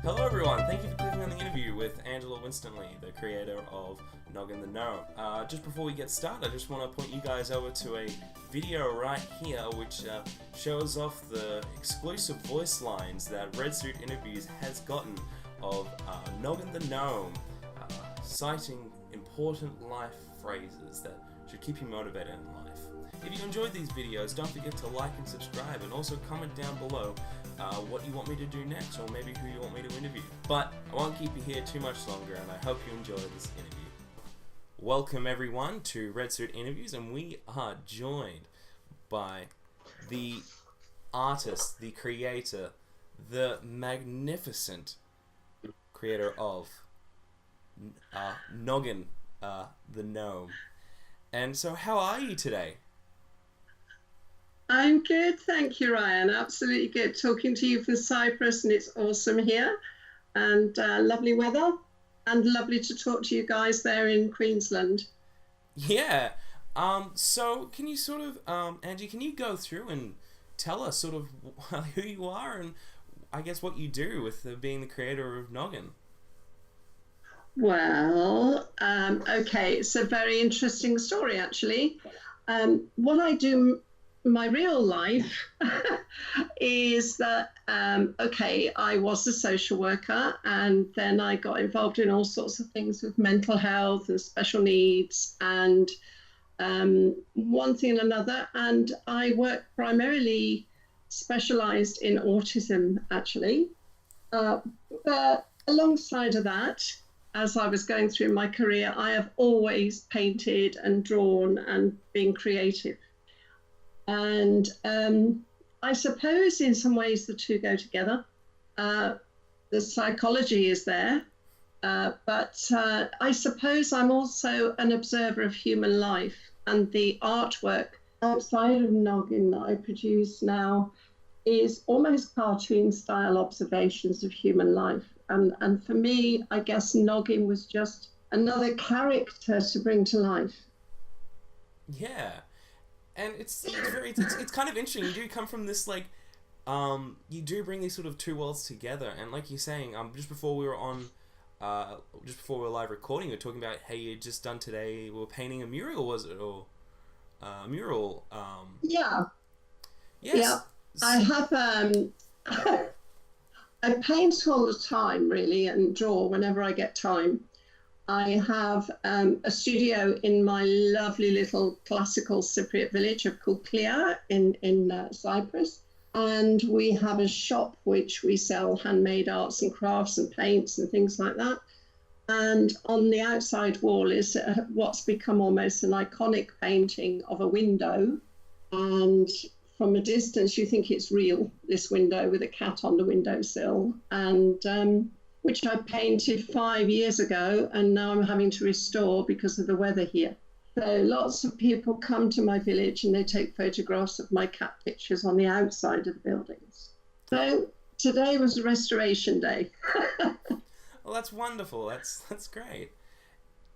Hello everyone, thank you for clicking on the interview with Angela Winstanley, the creator of Noggin the Gnome. Just before we get started, I just want to point you guys over to a video right here which shows off the exclusive voice lines that Red Suit Interviews has gotten of Noggin the Gnome, citing important life phrases that should keep you motivated in life. If you enjoyed these videos, don't forget to like and subscribe, and also comment down below what you want me to do next, or maybe who you want me to interview. But I won't keep you here too much longer, and I hope you enjoy this interview. Welcome everyone to Red Suit Interviews, and we are joined by the artist, the creator, the magnificent creator of Noggin the Gnome. And so how are you today? I'm good, thank you, Ryan. Absolutely good. Talking to you from Cyprus, and it's awesome here, and lovely weather, and lovely to talk to you guys there in Queensland. Yeah. So can you sort of, Angie, can you go through and tell us sort of who you are and I guess what you do with being the creator of Noggin? Well, okay, it's a very interesting story, actually. What I do my real life is that, okay, I was a social worker, and then I got involved in all sorts of things with mental health and special needs and one thing and another. And I work primarily specialized in autism, actually. But alongside of that, as I was going through my career, I have always painted and drawn and been creative. And I suppose in some ways the two go together. The psychology is there, but I suppose I'm also an observer of human life, and the artwork outside of Noggin that I produce now is almost cartoon style observations of human life. And for me, I guess Noggin was just another character to bring to life. Yeah. And it's kind of interesting. You do come from this, like, you do bring these sort of two worlds together. And like you're saying, just before we were live recording, we were talking about how you just done today. We were painting a mural, was it, or a mural? Yeah. Yes. Yeah. I have I paint all the time, really, and draw whenever I get time. I have a studio in my lovely little classical Cypriot village of Kuklia in Cyprus. And we have a shop which we sell handmade arts and crafts and paints and things like that. And on the outside wall is what's become almost an iconic painting of a window. And from a distance, you think it's real, this window with a cat on the windowsill. And which I painted 5 years ago, and now I'm having to restore because of the weather here. So lots of people come to my village and they take photographs of my cat pictures on the outside of the buildings. So today was a restoration day. Well, that's wonderful. That's great.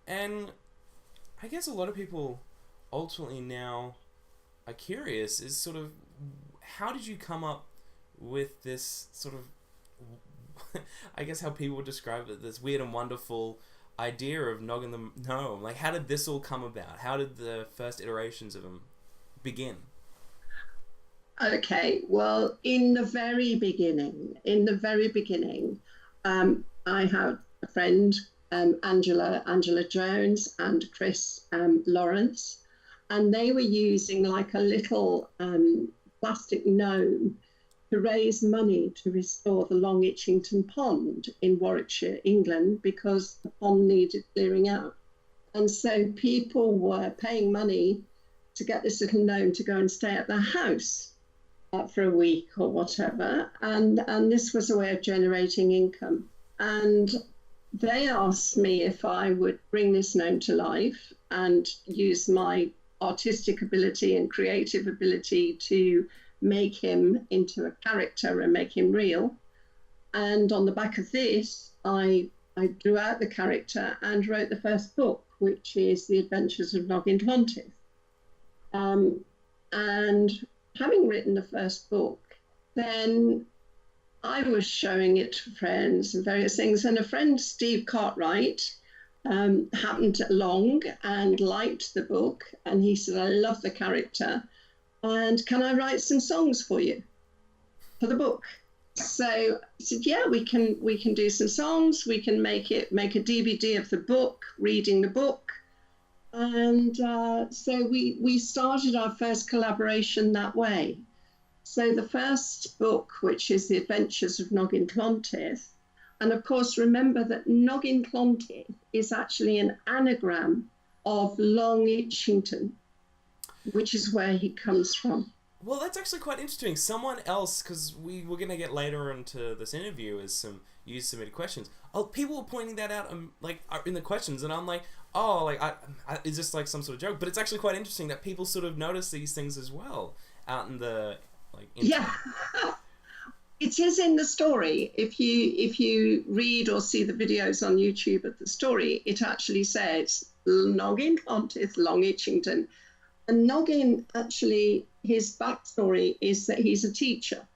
And I guess a lot of people ultimately now are curious is sort of, how did you come up with this sort of, I guess how people would describe it, this weird and wonderful idea of Noggin the Gnome? Like, how did this all come about? How did the first iterations of them begin? Okay, well, in the very beginning, I had a friend, Angela Jones, and Chris Lawrence, and they were using like a little plastic gnome to raise money to restore the Long Itchington Pond in Warwickshire, England, because the pond needed clearing out. And so people were paying money to get this little gnome to go and stay at their house for a week or whatever. And this was a way of generating income. And they asked me if I would bring this gnome to life and use my artistic ability and creative ability to make him into a character and make him real. And on the back of this, I drew out the character and wrote the first book, which is The Adventures of Noggin and having written the first book, then I was showing it to friends and various things, and a friend, Steve Cartwright, happened along and liked the book, and he said, I love the character, and can I write some songs for you for the book? So I said, yeah, we can do some songs, we can make a DVD of the book, reading the book. And so we started our first collaboration that way. So the first book, which is The Adventures of Noggin Clontyth, and of course, remember that Noggin Clontyth is actually an anagram of Long Itchington, which is where he comes from. Well, that's actually quite interesting. Someone else, because we're going to get later into this interview as some user-submitted questions. Oh, people were pointing that out in the questions, and I'm like, oh, like, is this like some sort of joke? But it's actually quite interesting that people sort of notice these things as well out in the... Yeah, it is in the story. If you read or see the videos on YouTube of the story, it actually says Noggin Clontyth, Long Itchington. And Noggin, actually, his backstory is that he's a teacher,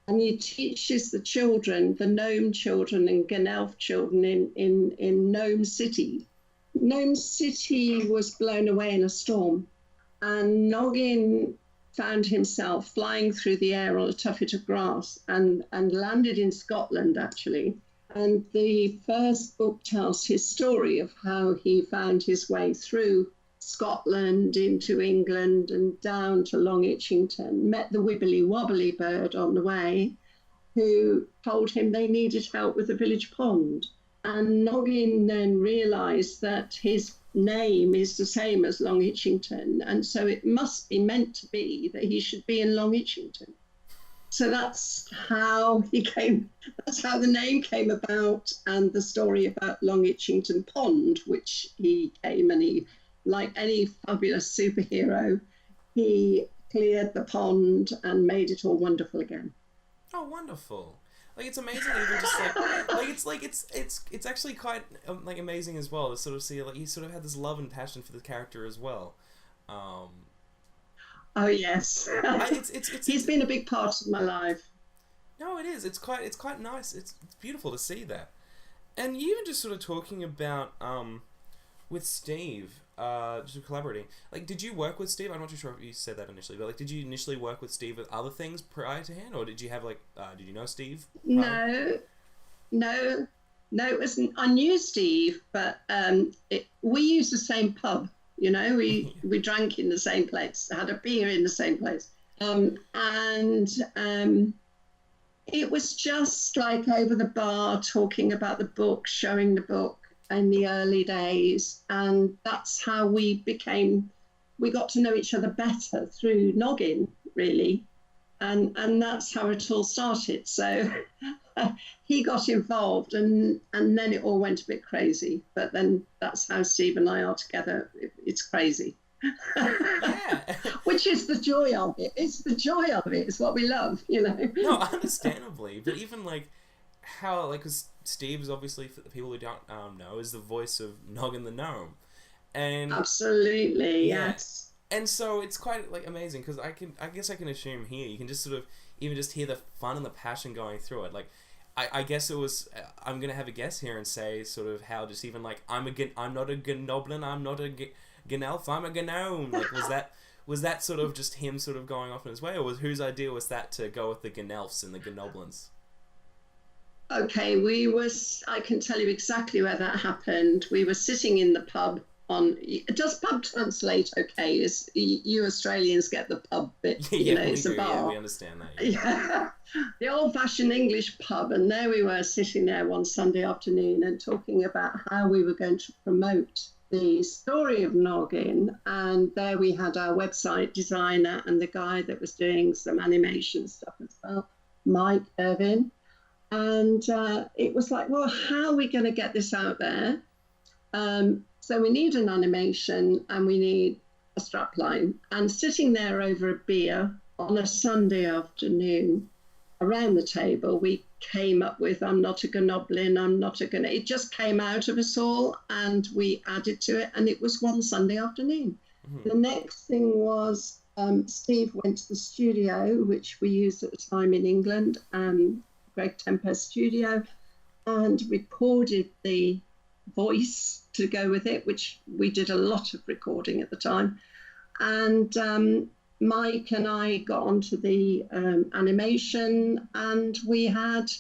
and he teaches the children, the gnome children and Gnelf children in Gnome City. Gnome City was blown away in a storm, and Noggin found himself flying through the air on a tuffet of grass and landed in Scotland, actually. And the first book tells his story of how he found his way through Scotland into England and down to Long Itchington, met the wibbly wobbly bird on the way, who told him they needed help with the village pond. And Noggin then realised that his name is the same as Long Itchington, and so it must be meant to be that he should be in Long Itchington. So that's how the name came about, and the story about Long Itchington Pond, which he came and he, like any fabulous superhero, he cleared the pond and made it all wonderful again. Oh, wonderful. Like, it's amazing even just it's actually quite amazing as well to sort of see, like, he sort of had this love and passion for the character as well. Oh yes. He's been a big part of my life. No, it is. It's quite nice. It's beautiful to see that. And you even just sort of talking about with Steve, just collaborating. Like, did you work with Steve? I'm not too sure if you said that initially, but like, did you initially work with Steve with other things prior to him, or did you have did you know Steve prior? No. It wasn't. I knew Steve, but we used the same pub. You know, we drank in the same place, had a beer in the same place, and it was just like over the bar talking about the book, showing the book in the early days, and that's how we got to know each other better through Noggin, really, and that's how it all started. So he got involved, and then it all went a bit crazy, but then that's how Steve and I are together. It's crazy. Yeah. Which is the joy of it. It's the joy of it. It's what we love, you know. No, understandably, but even like how, like, because Steve is obviously, for the people who don't know, is the voice of Noggin the Gnome, and absolutely, yeah. Yes. And so it's quite like amazing because I guess I can assume here you can just sort of even just hear the fun and the passion going through it. Like, I guess it was. I'm gonna have a guess here and say sort of how just even like I'm not a Gnoblin, I'm not a Gnelf, I'm a Gnome. Like, was that sort of just him sort of going off in his way, or whose idea was that to go with the Gnelfs and the Gnoblins? Okay, I can tell you exactly where that happened. We were sitting in the pub does pub translate okay? Is you Australians get the pub bit, yeah, it's a bar. Yeah, we understand that. Yeah. The old-fashioned English pub, and there we were sitting there one Sunday afternoon and talking about how we were going to promote the story of Noggin, and there we had our website designer and the guy that was doing some animation stuff as well, Mike Irvin. And it was like, well, how are we going to get this out there? So we need an animation and we need a strapline. And sitting there over a beer on a Sunday afternoon around the table, we came up with, I'm not a Gnoblin, it just came out of us all, and we added to it, and it was one Sunday afternoon. Mm-hmm. The next thing was Steve went to the studio, which we used at the time in England, Greg Tempest studio and recorded the voice to go with it, which we did a lot of recording at the time. And Mike and I got onto the animation, and we had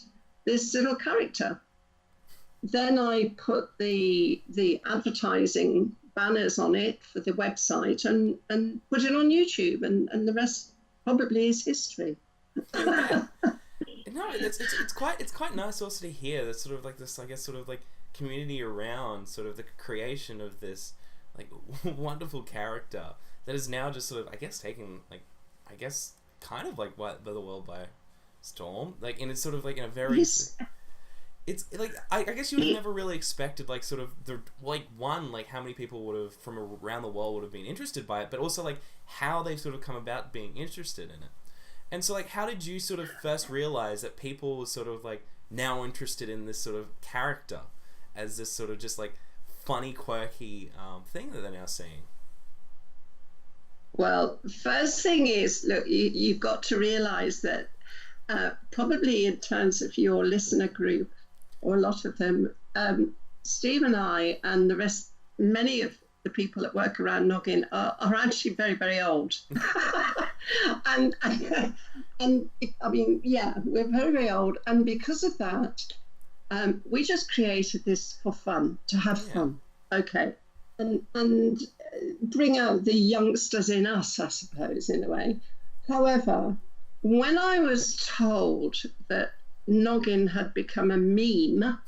this little character. Then I put the advertising banners on it for the website and put it on YouTube, and the rest probably is history. Yeah. No, it's quite nice also to hear that sort of like this, I guess, sort of like community around sort of the creation of this like wonderful character that is now just sort of, I guess, taking like, I guess, kind of like what the world by storm, like, and it's sort of like in a very it's like I guess you would have never really expected like sort of the like one, like how many people would have from around the world would have been interested by it, but also like how they've sort of come about being interested in it. And so like how did you sort of first realize that people were sort of like now interested in this sort of character as this sort of just like funny, quirky thing that they're now seeing? Well, first thing is, look, you've got to realize that probably in terms of your listener group, or a lot of them, Steve and I and the rest, many of the people that work around Noggin are actually very, very old. and I mean, yeah, we're very, very old. And because of that, we just created this for fun, to have fun. Okay. And bring out the youngsters in us, I suppose, in a way. However, when I was told that Noggin had become a meme,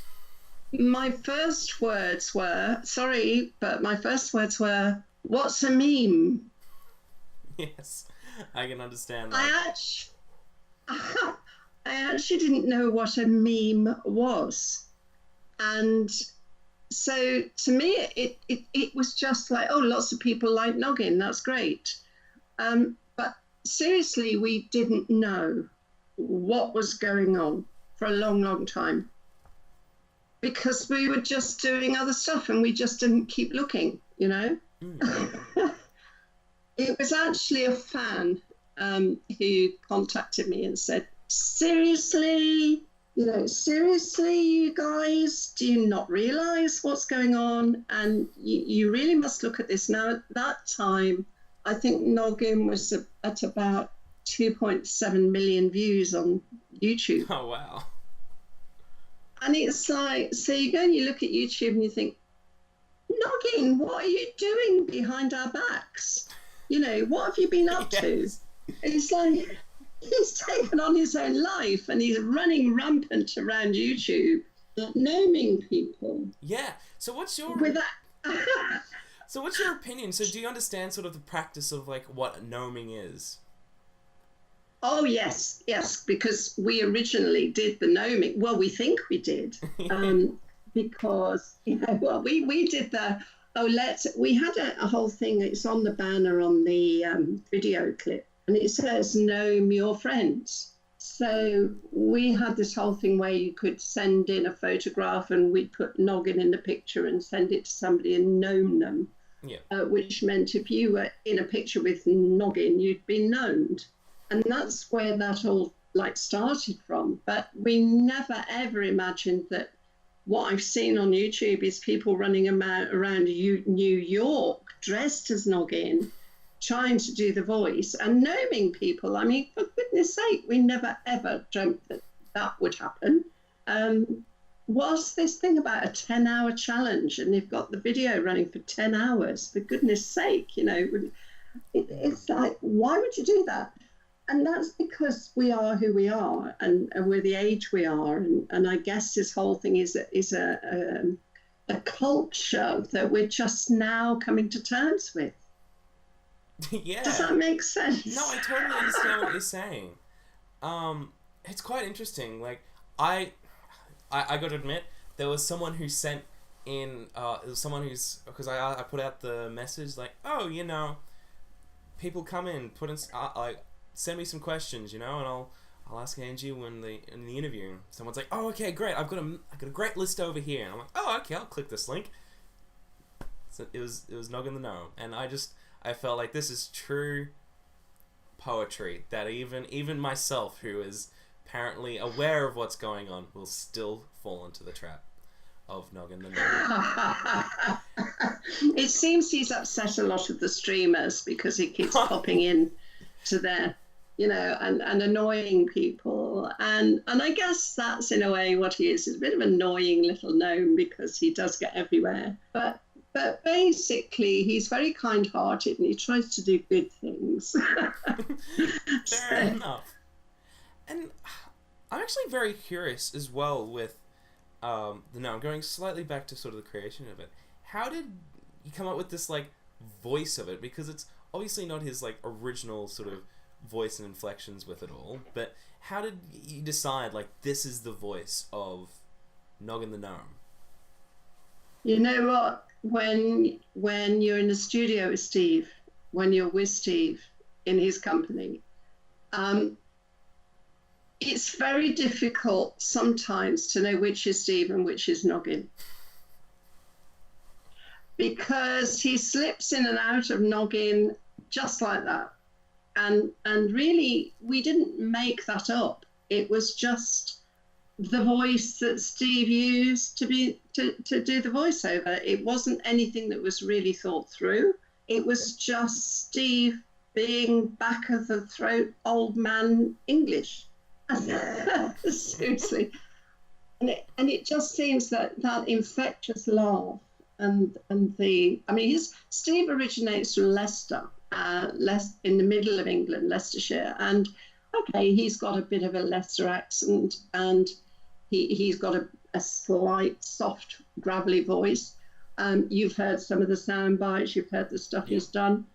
my first words were, sorry, but my first words were, what's a meme? Yes, I can understand that. I actually didn't know what a meme was. And so to me, it was just like, oh, lots of people like Noggin, that's great. But seriously, we didn't know what was going on for a long, long time, because we were just doing other stuff and we just didn't keep looking, you know. It was actually a fan who contacted me and said, seriously, you guys, do you not realize what's going on? And you really must look at this. Now, at that time, I think Noggin was at about 2.7 million views on YouTube. Oh, wow. And it's like, so you go and you look at YouTube and you think, Noggin, what are you doing behind our backs? What have you been up to? It's like, he's taken on his own life and he's running rampant around YouTube, gnoming people. Yeah. So what's your So what's your opinion? So do you understand sort of the practice of like what gnoming is? Oh yes, because we originally did the gnoming. Well, we think we did, because we did the we had a whole thing. It's on the banner on the video clip. And it says, gnome your friends. So we had this whole thing where you could send in a photograph and we'd put Noggin in the picture and send it to somebody and gnome them. Yeah. Which meant if you were in a picture with Noggin, you'd be gnomed. And that's where that all started from. But we never ever imagined that what I've seen on YouTube is people running around New York dressed as Noggin, trying to do the voice and gnoming people. I mean, for goodness sake, we never ever dreamt that would happen. What's this thing about a 10-hour challenge and they've got the video running for 10 hours? For goodness sake, it's like, why would you do that? And that's because we are who we are and we're the age we are. And I guess this whole thing is a culture that we're just now coming to terms with. Yeah. Does that make sense? No, I totally understand what you're saying. It's quite interesting. Like, I got to admit, there was someone who sent in, because I put out the message, like, oh, people come in, send me some questions, and I'll ask Angie in the interview. Someone's like, oh, okay, great, I've got a great list over here. And I'm like, oh, okay, I'll click this link. So it was Noggin the Gnome, and I felt like this is true poetry that even myself, who has apparently aware of what's going on will still fall into the trap of Noggin the Gnome. It seems he's upset a lot of the streamers because he keeps popping in to their, and annoying people. And I guess that's in a way what he is. He's a bit of an annoying little gnome because he does get everywhere. But basically, he's very kind-hearted and he tries to do good things. Fair enough. And I'm actually very curious as well with the gnome, going slightly back to sort of the creation of it. How did you come up with this like voice of it? Because it's obviously not his like original sort of voice and inflections with it all. But how did you decide like this is the voice of Noggin the Gnome? You know what? When you're in the studio with Steve, when you're with Steve in his company, it's very difficult sometimes to know which is Steve and which is Noggin. Because he slips in and out of Noggin just like that. And really, we didn't make that up. It was just the voice that Steve used to do the voiceover. It wasn't anything that was really thought through. It was just Steve being back of the throat old man English. Seriously. And it just seems that infectious laugh and Steve originates from Leicester, in the middle of England, Leicestershire, and okay, he's got a bit of a Leicester accent, and he's got a slight, soft, gravelly voice. You've heard some of the sound bites, you've heard the stuff he's done.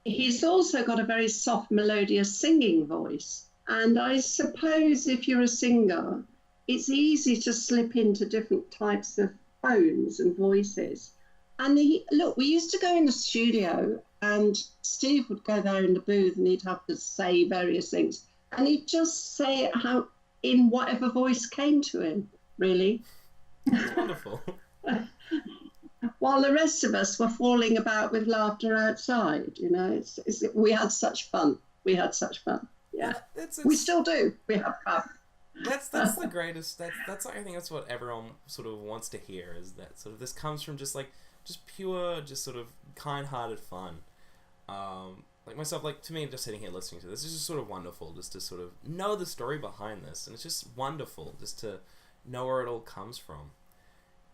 He's also got a very soft, melodious singing voice. And I suppose if you're a singer, it's easy to slip into different types of tones and voices. And we used to go in the studio and Steve would go there in the booth and he'd have to say various things. And he'd just say it in whatever voice came to him, really. That's wonderful. While the rest of us were falling about with laughter outside, we had such fun. Yeah, we still do. We have fun. That's the greatest. That's I think that's what everyone sort of wants to hear, is that sort of this comes from just pure, just sort of kind-hearted fun. Like myself, like to me, just sitting here listening to this is just sort of wonderful, just to sort of know the story behind this, and it's just wonderful just to know where it all comes from.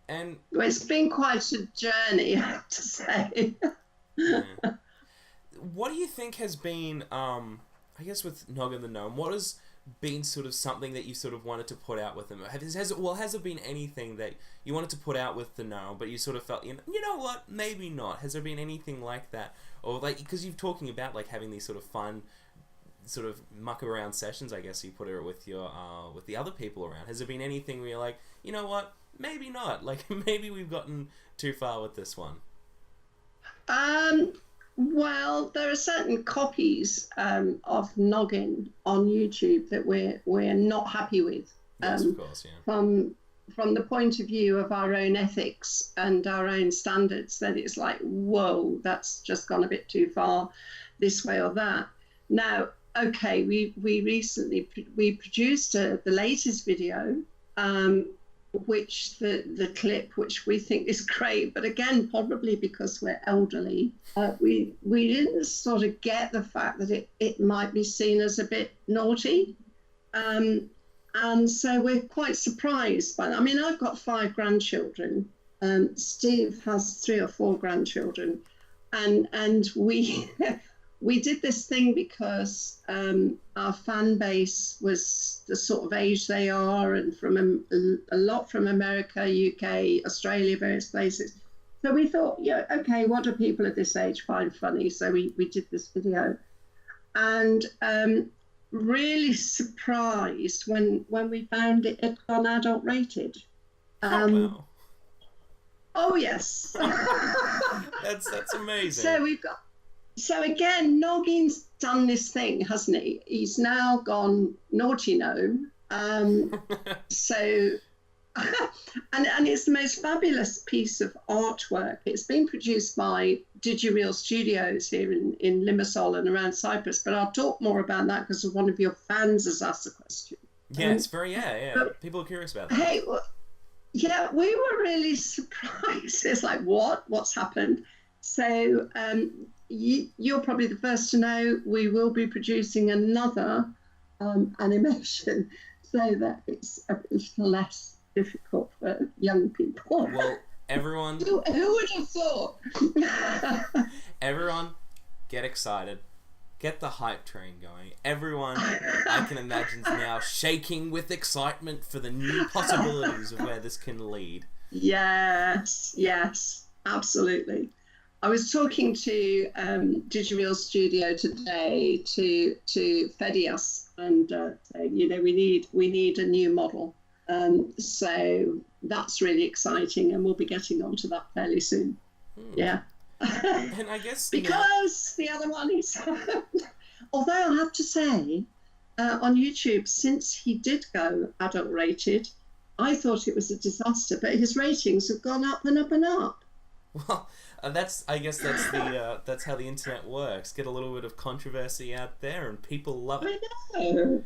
And well, it's been quite a journey, I have to say. Yeah. What do you think has been, I guess with Noggin the Gnome, what has been sort of something that you sort of wanted to put out with him? Has there been anything that you wanted to put out with the gnome, but you sort of felt, you know what, maybe not? Has there been anything like that? Or like, because you're talking about like having these sort of fun, sort of muck around sessions, I guess you put it with your, with the other people around. Has there been anything where you're like, you know what, maybe not? Like, maybe we've gotten too far with this one. Well, there are certain copies of Noggin on YouTube that we're not happy with. Yes, of course, yeah. From the point of view of our own ethics and our own standards, that it's like, whoa, that's just gone a bit too far this way or that. Now, okay, we recently produced the latest video, which the clip, which we think is great, but again, probably because we're elderly, we didn't sort of get the fact that it might be seen as a bit naughty, and so we're quite surprised by that. I mean, I've got 5 grandchildren, Steve has 3 or 4 grandchildren, and we we did this thing because our fan base was the sort of age they are, and from a lot from America, UK, Australia, various places. So we thought, yeah, okay, what do people at this age find funny? So we did this video, and really surprised when we found it had gone adult rated. Wow. Oh yes. That's amazing. So again, Noggin's done this thing, hasn't he? He's now gone naughty gnome. So And it's the most fabulous piece of artwork. It's been produced by DigiReal Studios here in Limassol and around Cyprus, but I'll talk more about that because one of your fans has asked a question. Yeah, it's very, yeah. People are curious about that. Hey, well, yeah, we were really surprised. It's like, what's happened? So you're probably the first to know we will be producing another animation so that it's a little less difficult for young people. Well, everyone... Who would have thought? Everyone, get excited. Get the hype train going. Everyone, I can imagine, is now shaking with excitement for the new possibilities of where this can lead. Yes, absolutely. I was talking to DigiReal Studio today to Fedias and saying, we need a new model. So that's really exciting, and we'll be getting onto that fairly soon. Yeah. And I guess because the other one is, although I have to say, on YouTube, since he did go adult rated, I thought it was a disaster, but his ratings have gone up and up and up. Well, that's how the internet works. Get a little bit of controversy out there, and people love it. I know.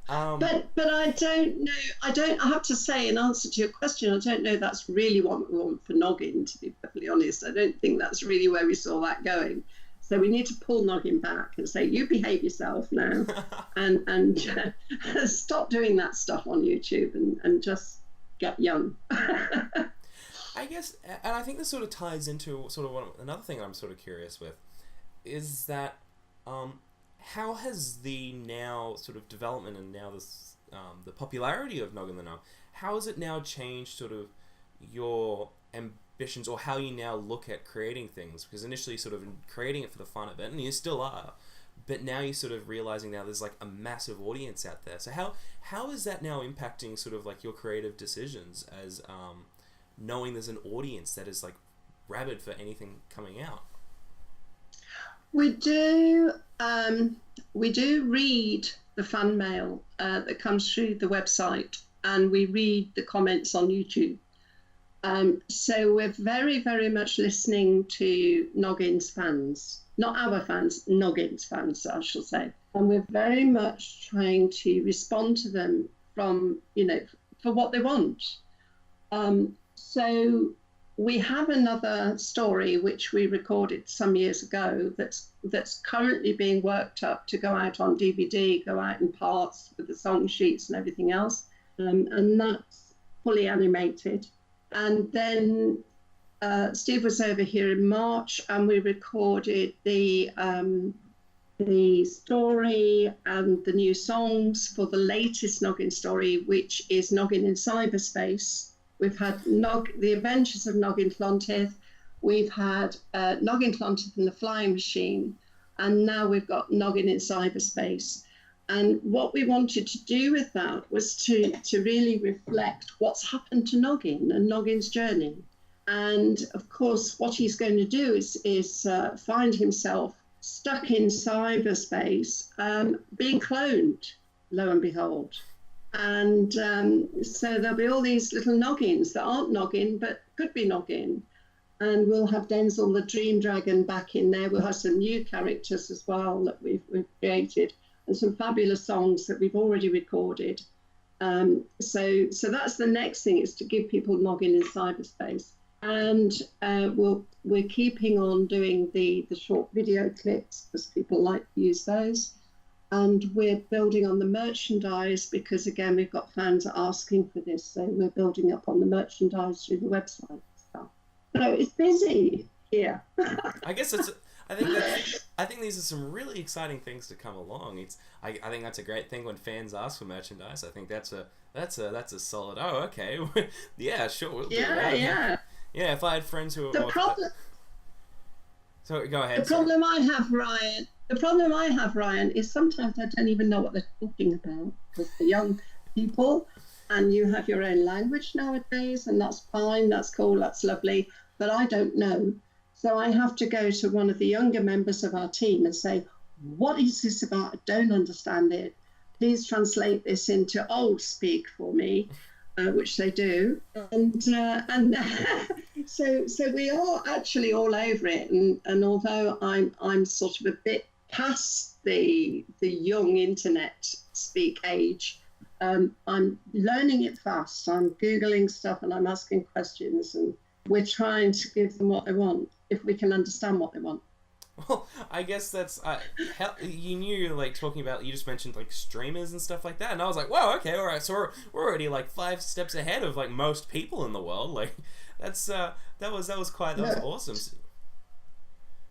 But I don't know. I have to say, in answer to your question, I don't know that's really what we want for Noggin, to be perfectly honest. I don't think that's really where we saw that going. So we need to pull Noggin back and say, you behave yourself now and stop doing that stuff on YouTube and just get young. I guess, and I think this sort of ties into sort of another thing I'm sort of curious with, is that how has the now sort of development and now this the popularity of Noggin the Gnome, how has it now changed sort of your ambitions or how you now look at creating things? Because initially sort of creating it for the fun of it, and you still are, but now you're sort of realizing now there's like a massive audience out there. So how is that now impacting sort of like your creative decisions as knowing there's an audience that is like rabid for anything coming out? We do read the fan mail that comes through the website, and we read the comments on YouTube. So we're very, very much listening to Noggin's fans, not our fans, Noggin's fans, I shall say. And we're very much trying to respond to them from, for what they want. So we have another story which we recorded some years ago that's currently being worked up to go out on DVD, go out in parts with the song sheets and everything else, and that's fully animated. And then Steve was over here in March, and we recorded the story and the new songs for the latest Noggin story, which is Noggin in Cyberspace. We've had The Adventures of Noggin Clontyth. We've had Noggin Clontyth and the Flying Machine. And now we've got Noggin in Cyberspace. And what we wanted to do with that was to really reflect what's happened to Noggin and Noggin's journey. And of course, what he's going to do is find himself stuck in cyberspace, being cloned, lo and behold. And so there'll be all these little Noggins that aren't Noggin, but could be Noggin. And we'll have Denzel the Dream Dragon back in there. We'll have some new characters as well that we've created, and some fabulous songs that we've already recorded. So that's the next thing, is to give people Noggin in cyberspace. And we're keeping on doing the short video clips because people like to use those. And we're building on the merchandise because, again, we've got fans asking for this. So we're building up on the merchandise through the website and stuff. So it's busy here. I guess I think these are some really exciting things to come along. I think that's a great thing when fans ask for merchandise. I think that's a solid. Oh, okay, yeah, sure. We'll do that. Yeah. Yeah, if I had friends who were So go ahead. The problem I have, Ryan, is sometimes I don't even know what they're talking about, because the young people, and you have your own language nowadays, and that's fine, that's cool, that's lovely, but I don't know. So I have to go to one of the younger members of our team and say, what is this about? I don't understand it. Please translate this into old speak for me. which they do, and so we are actually all over it. And although I'm sort of a bit past the young internet speak age, I'm learning it fast. I'm Googling stuff and I'm asking questions, and we're trying to give them what they want if we can understand what they want. Well, I guess that's you knew, like, talking about, you just mentioned like streamers and stuff like that, and I was like, wow, okay, all right, so we're already like 5 steps ahead of like most people in the world. Like, that's that was awesome.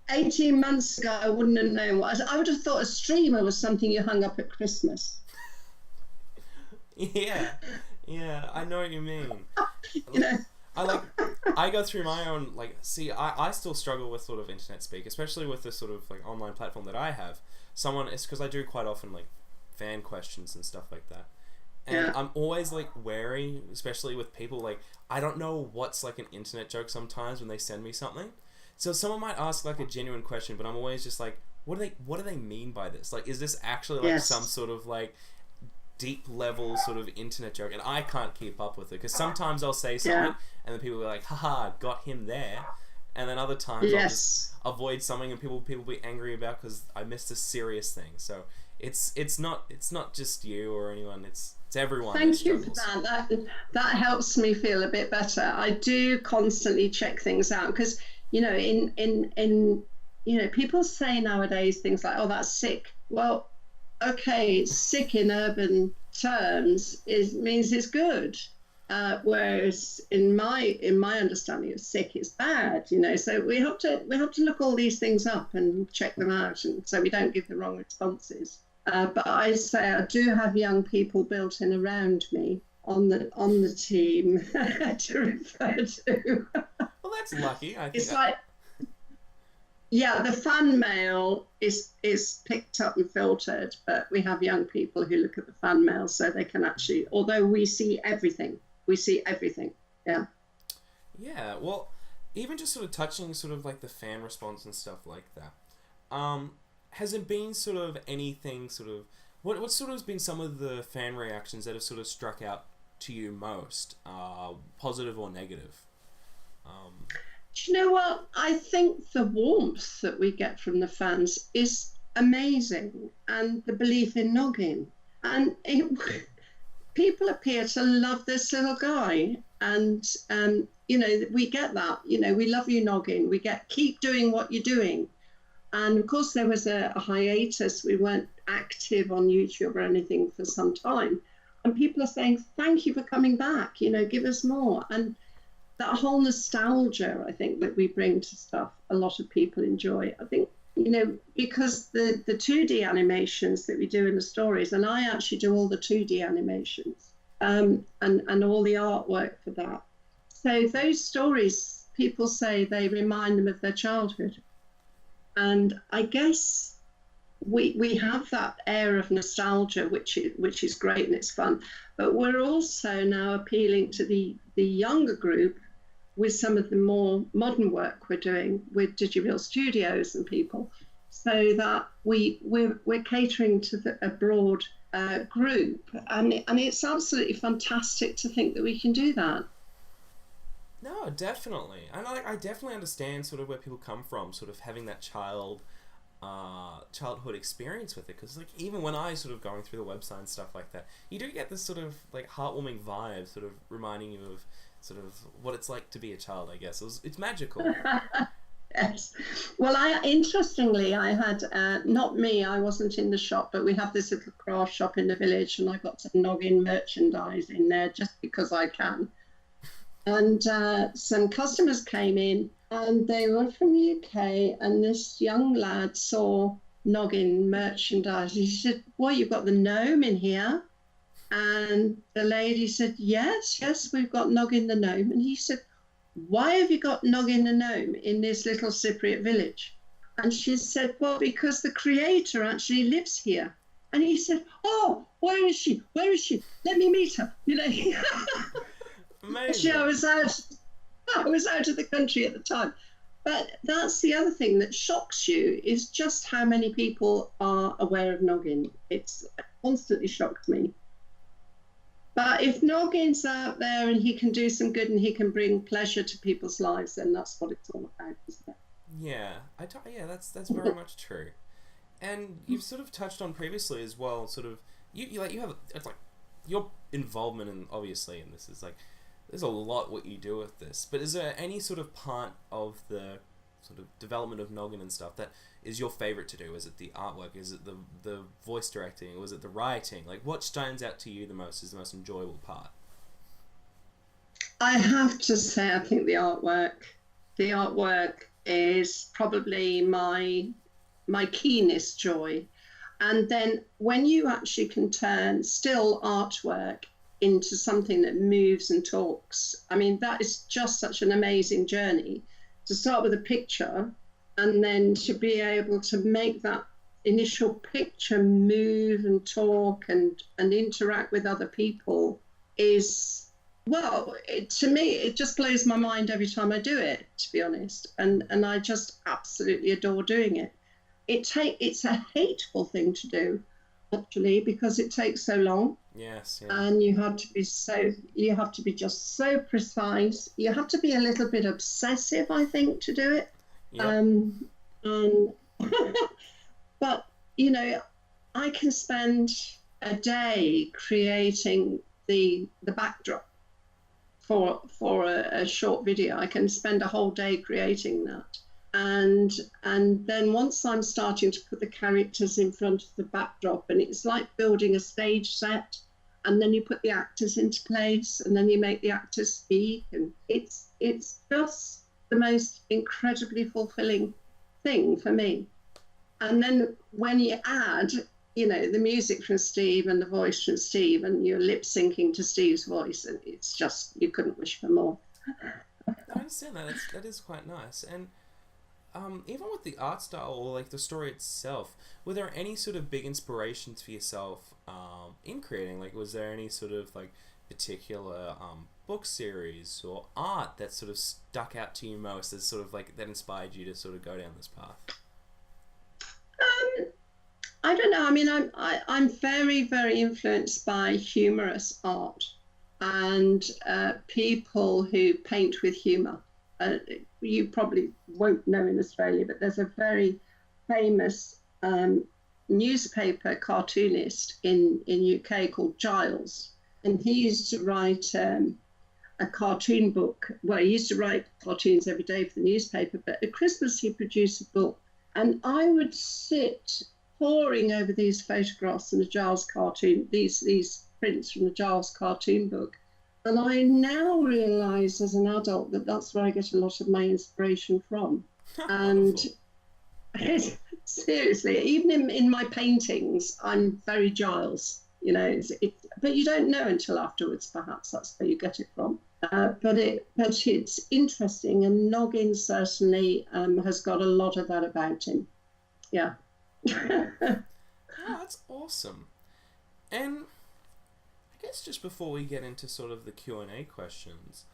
18 months ago, I wouldn't have known what I would have thought. A streamer was something you hung up at Christmas. Yeah, I know what you mean. You know. I go through my own, like, see, I still struggle with sort of internet speak, especially with the sort of like online platform that I have. It's because I do quite often like fan questions and stuff like that, and yeah. I'm always like wary, especially with people, like, I don't know what's like an internet joke sometimes when they send me something. So someone might ask like a genuine question, but I'm always just like, what do they mean by this? Like, is this actually like yes. some sort of like deep level sort of internet joke, and I can't keep up with it, because sometimes I'll say something, yeah. and then people will be like, haha, got him there, and then other times yes. I'll just avoid something and people be angry about because I missed a serious thing. So it's not just you or anyone, it's everyone. Thank you for that. That helps me feel a bit better. I do constantly check things out, because in people say nowadays things like, oh, that's sick. Well, okay, sick in urban terms means it's good, whereas in my understanding of sick is bad. So we have to look all these things up and check them out, and so we don't give the wrong responses. But I say I do have young people built in around me on the team to refer to. Well, that's lucky. I think it's like. Yeah, the fan mail is picked up and filtered, but we have young people who look at the fan mail, so they can actually, although we see everything. Yeah. Yeah, well, even just sort of touching sort of like the fan response and stuff like that. Has it been sort of anything sort of, what sort of has been some of the fan reactions that have sort of struck out to you most, positive or negative? Do you know what? I think the warmth that we get from the fans is amazing, and the belief in Noggin. And people appear to love this little guy. And, we get that. We love you, Noggin. We keep doing what you're doing. And, of course, there was a hiatus. We weren't active on YouTube or anything for some time. And people are saying, thank you for coming back. Give us more. And that whole nostalgia, I think, that we bring to stuff, a lot of people enjoy. I think, because the 2D animations that we do in the stories, and I actually do all the 2D animations, and all the artwork for that. So those stories, people say they remind them of their childhood. And I guess we have that air of nostalgia, which is great and it's fun. But we're also now appealing to the younger group with some of the more modern work we're doing with Digital Studios and people, so that we're catering to a broad group, and it's absolutely fantastic to think that we can do that. No, definitely, and I definitely understand sort of where people come from, sort of having that childhood experience with it, because like even when I sort of going through the website and stuff like that, you do get this sort of like heartwarming vibe, sort of reminding you of sort of what it's like to be a child, I guess. It's magical. Yes. Well, interestingly, I had, not me, I wasn't in the shop, but we have this little craft shop in the village, and I got some Noggin merchandise in there just because I can. And some customers came in, and they were from the UK, and this young lad saw Noggin merchandise. He said, well, you've got the gnome in here. And the lady said, yes, we've got Noggin the Gnome. And he said, why have you got Noggin the Gnome in this little Cypriot village? And she said, well, because the creator actually lives here. And he said, oh, where is she? Let me meet her. Amazing. I was out of the country at the time. But that's the other thing that shocks you, is just how many people are aware of Noggin. It constantly shocks me. But if Noggin's out there and he can do some good and he can bring pleasure to people's lives, then that's what it's all about, isn't it? Yeah, yeah, that's very much true. And you've sort of touched on previously as well, sort of you have it's like your involvement in obviously, and this is like there's a lot what you do with this. But is there any sort of part of the sort of development of Noggin and stuff that is your favorite to do? Is it the artwork? Is it the voice directing? Or is it the writing? Like, what stands out to you the most is the most enjoyable part? I have to say, I think the artwork. The artwork is probably my keenest joy. And then when you actually can turn still artwork into something that moves and talks, I mean, that is just such an amazing journey. To start with a picture and then to be able to make that initial picture move and talk and interact with other people is, well, to me, it just blows my mind every time I do it, to be honest. And I just absolutely adore doing it. It's a hateful thing to do, actually, because it takes so long. Yes. Yeah. And you have to be just so precise. You have to be a little bit obsessive, I think, to do it. Yep. But I can spend a day creating the backdrop for a short video. I can spend a whole day creating that. And then once I'm starting to put the characters in front of the backdrop, and it's like building a stage set, and then you put the actors into place, and then you make the actors speak, and it's just the most incredibly fulfilling thing for me. And then when you add, the music from Steve and the voice from Steve, and you're lip syncing to Steve's voice, and it's just, you couldn't wish for more. I understand that. That is quite nice. And even with the art style or like the story itself, were there any sort of big inspirations for yourself in creating? Like, was there any sort of like particular book series or art that sort of stuck out to you most as sort of like that inspired you to sort of go down this path? I don't know. I mean, I'm very, very influenced by humorous art and people who paint with humour. You probably won't know in Australia, but there's a very famous newspaper cartoonist in UK called Giles, and he used to write a cartoon book. Well, he used to write cartoons every day for the newspaper, but at Christmas he produced a book, and I would sit poring over these photographs in the Giles cartoon, these prints from the Giles cartoon book. And I now realise as an adult that that's where I get a lot of my inspiration from. And seriously, even in my paintings, I'm very Giles, but you don't know until afterwards, perhaps that's where you get it from. But it's interesting, and Noggin certainly has got a lot of that about him. Yeah. Oh, that's awesome. And I guess just before we get into sort of the Q&A questions,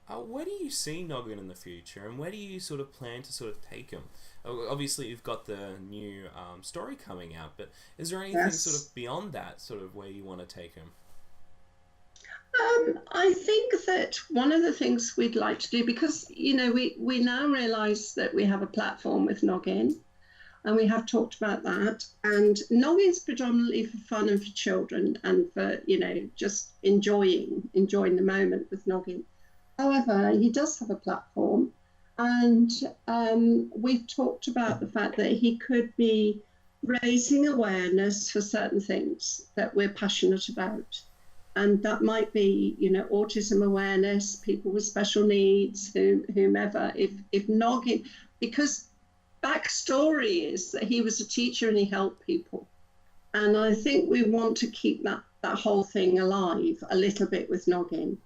where do you see Noggin in the future, and where do you sort of plan to sort of take him? Obviously, you've got the new story coming out, but is there anything sort of beyond that, sort of where you want to take him? I think that one of the things we'd like to do, because, we now realise that we have a platform with Noggin, and we have talked about that. And Noggin's predominantly for fun and for children and for, just enjoying the moment with Noggin. However, he does have a platform, and we've talked about the fact that he could be raising awareness for certain things that we're passionate about. And that might be, autism awareness, people with special needs, whomever. If Noggin, because backstory is that he was a teacher and he helped people, and I think we want to keep that whole thing alive a little bit with Noggin,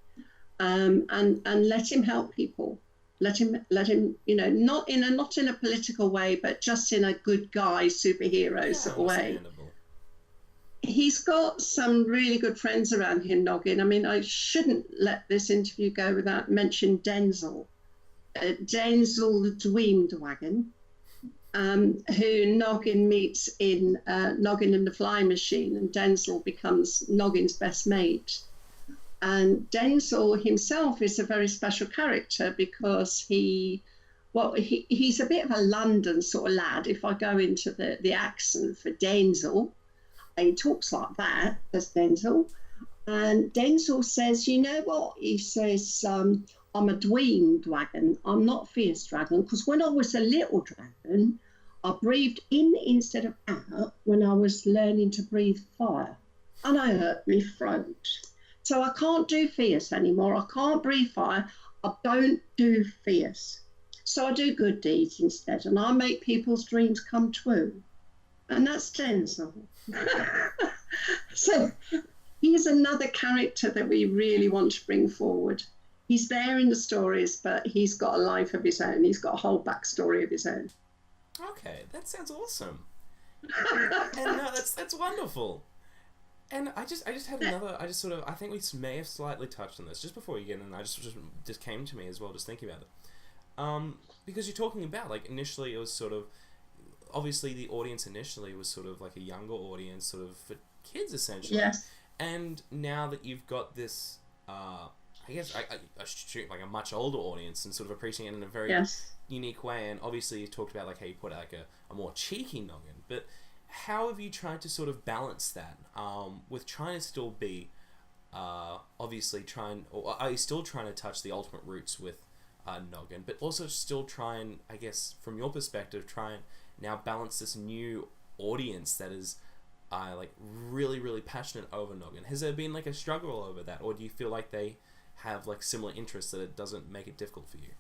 and let him help people, let him not in a political way, but just in a good guy superhero sort of way. He's got some really good friends around him, Noggin. I mean, I shouldn't let this interview go without mentioning Denzel the Dweemdwagon, who Noggin meets in Noggin and the Flying Machine, and Denzel becomes Noggin's best mate. And Denzel himself is a very special character because he's a bit of a London sort of lad. If I go into the accent for Denzel, he talks like that as Denzel. And Denzel says, you know what? He says, I'm a dweem dragon. I'm not a fierce dragon. Because when I was a little dragon, I breathed in instead of out when I was learning to breathe fire. And I hurt my throat. So I can't do fierce anymore. I can't breathe fire. I don't do fierce. So I do good deeds instead. And I make people's dreams come true. And that's Denzel. So he's another character that we really want to bring forward. He's there in the stories, but he's got a life of his own. He's got a whole backstory of his own. Okay, that sounds awesome. And no, that's wonderful. And I just had another. I think we may have slightly touched on this just before you get in. I just came to me as well, just thinking about it. Because you're talking about, like, initially it was sort of, obviously the audience initially was sort of like a younger audience, sort of for kids essentially. Yes. And now that you've got this, I guess like a much older audience and sort of appreciating it in a very unique way. And obviously you talked about like how you put out like a more cheeky noggin, but how have you tried to sort of balance that with trying to still be obviously or are you still trying to touch the ultimate roots with noggin, but also still try and, I guess from your perspective, try and now balance this new audience that is like really, really passionate over noggin? Has there been like a struggle over that, or do you feel like they have like similar interests that it doesn't make it difficult for you?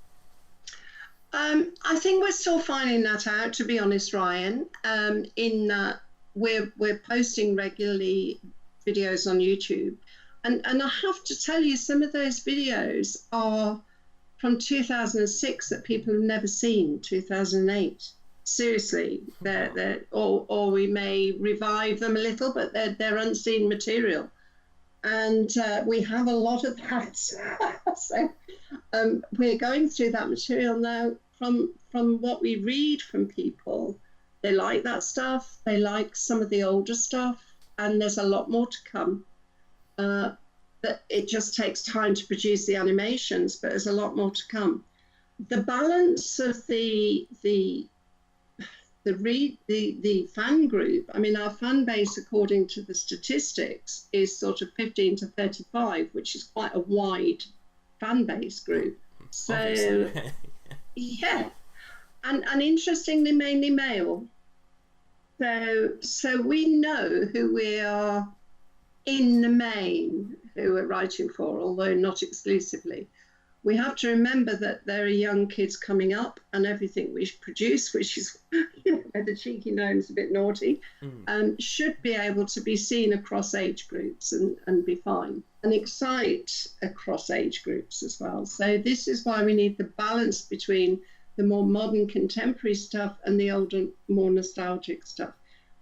I think we're still finding that out, to be honest, Ryan. In that we're posting regularly videos on YouTube, and I have to tell you, some of those videos are from 2006 that people have never seen. 2008. Seriously, they're or we may revive them a little, but they're unseen material, and we have a lot of that. So we're going through that material now. From what we read from people, they like that stuff. They like some of the older stuff, and there's a lot more to come. But it just takes time to produce the animations, but there's a lot more to come. The balance of the fan group, I mean, our fan base, according to the statistics, is sort of 15 to 35, which is quite a wide fan base group. So, yeah. And interestingly, mainly male. So we know who we are in the main, who we're writing for, although not exclusively. We have to remember that there are young kids coming up, and everything we produce, which is the cheeky gnome's a bit naughty, should be able to be seen across age groups and be fine, and excite across age groups as well. So this is why we need the balance between the more modern contemporary stuff and the older, more nostalgic stuff.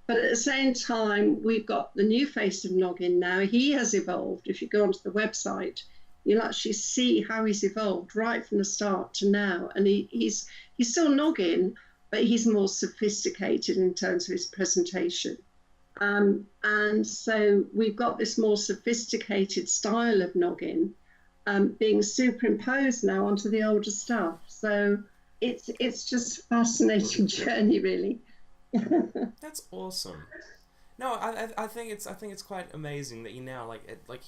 But at the same time, we've got the new face of Noggin now. He has evolved. If you go onto the website, you'll actually see how he's evolved right from the start to now. And he's still Noggin, but he's more sophisticated in terms of his presentation. And so we've got this more sophisticated style of Noggin being superimposed now onto the older stuff. So it's just a fascinating journey, really. That's awesome. No, I think it's quite amazing that you now like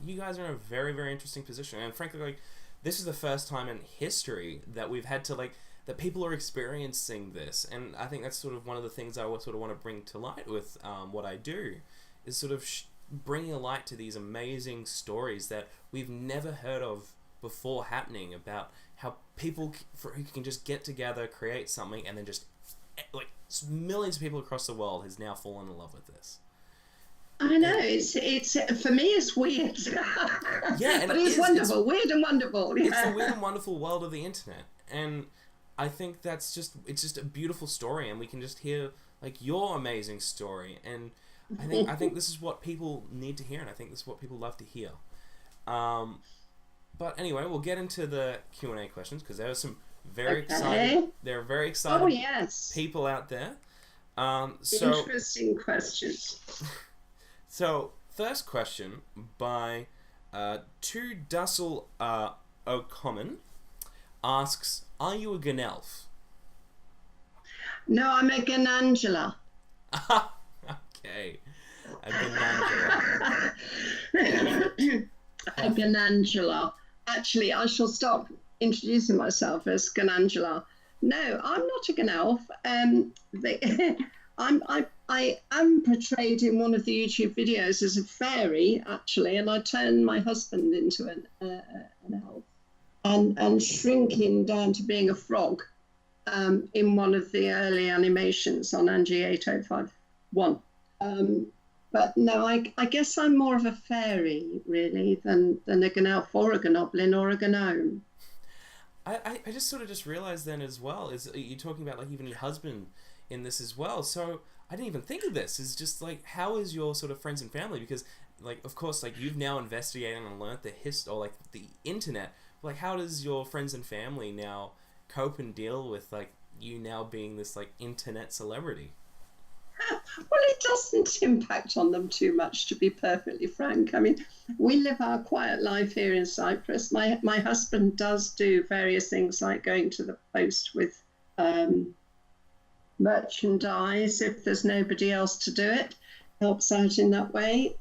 you guys are in a very, very interesting position, and frankly, like, this is the first time in history that we've had to that people are experiencing this, and I think that's sort of one of the things I sort of want to bring to light with what I do, is sort of bringing a light to these amazing stories that we've never heard of before happening, about how people who can just get together, create something, and then just like millions of people across the world has now fallen in love with this. I know, it's for me it's weird. Yeah, and but it's wonderful, weird and wonderful. Yeah. It's the weird and wonderful world of the internet, and I think it's just a beautiful story, and we can just hear like your amazing story, and I think this is what people need to hear, and I think this is what people love to hear. But anyway, we'll get into the Q&A questions, because there are some very excited people out there. So interesting questions. So, first question by To Dussel O'Common asks, are you a Gnelf? No, I'm a Ganangela. Okay. A Ganangela. A Ganangela. Actually, I shall stop introducing myself as Ganangela. No, I'm not a Gnelf. I am portrayed in one of the YouTube videos as a fairy, actually, and I turned my husband into an elf and shrinking down to being a frog in one of the early animations on Angie 8051. But no, I guess I'm more of a fairy, really, than a Gnelf or a Gnoblin or a Gnome. I just sort of just realized then as well, is you're talking about like even your husband in this as well. So I didn't even think of this. It's just like, how is your sort of friends and family? Because like, of course, like you've now investigated and learnt the or like the internet. Like, how does your friends and family now cope and deal with like you now being this like internet celebrity? Well, it doesn't impact on them too much, to be perfectly frank. I mean, we live our quiet life here in Cyprus. My husband does do various things like going to the post with merchandise if there's nobody else to do it. Helps out in that way.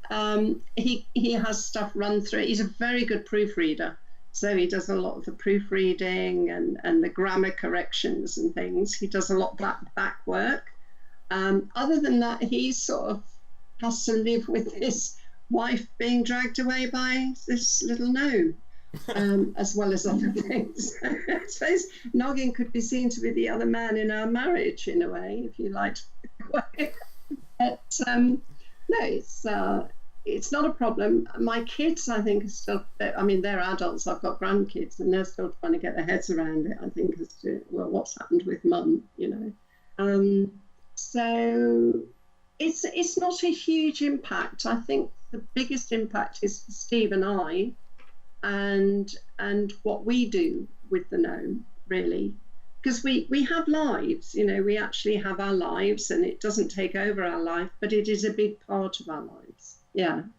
He has stuff run through it. He's a very good proofreader. So he does a lot of the proofreading and the grammar corrections and things. He does a lot of that back work. Other than that, he sort of has to live with his wife being dragged away by this little gnome, as well as other things. I suppose Noggin could be seen to be the other man in our marriage, in a way, if you like to put it that way. No, it's not a problem. My kids, I think, are still, I mean, they're adults. I've got grandkids, and they're still trying to get their heads around it, I think, as to, well, what's happened with mum, you know. So it's not a huge impact. I think the biggest impact is for Steve and I and what we do with the gnome, really. Because we have lives, you know, we actually have our lives, and it doesn't take over our life, but it is a big part of our lives. Yeah. Oh,